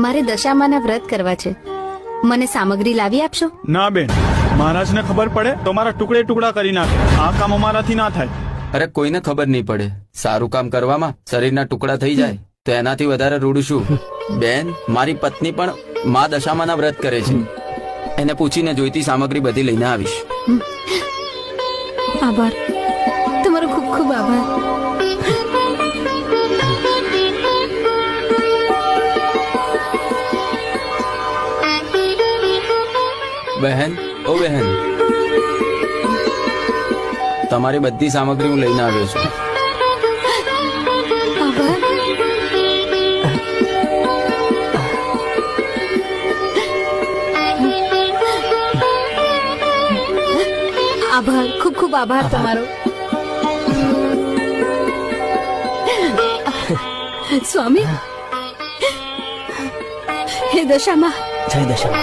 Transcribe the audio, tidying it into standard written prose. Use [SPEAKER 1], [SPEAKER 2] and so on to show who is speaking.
[SPEAKER 1] મારે દશામાના વ્રત કરવા છે, મને સામગ્રી લાવી આપશો?
[SPEAKER 2] ના બેન, મહારાજને ખબર પડે તો મારા ટુકડે ટુકડા કરી નાખે. આ કામ અમારાથી ના થાય.
[SPEAKER 3] અરે કોઈને ખબર નહીં પડે. સારું કામ કરવામાં શરીરના ટુકડા થઈ જાય તો એનાથી વધારે રૂડું શું? બેન, મારી પત્ની પણ મા દશામાના વ્રત કરે છે. એને પૂછીને જોઈતી સામગ્રી બધી લઈને આવીશ.
[SPEAKER 1] આભાર, તમારો ખૂબ ખૂબ આભાર.
[SPEAKER 3] બહેન, ઓ બહેન, તમારી બધી સામગ્રી હું લઈને આવ્યો છું.
[SPEAKER 1] આભાર. આભાર, ખૂબ ખૂબ આભાર તમારો. સ્વામી, હે દશામાં,
[SPEAKER 4] જય દશા.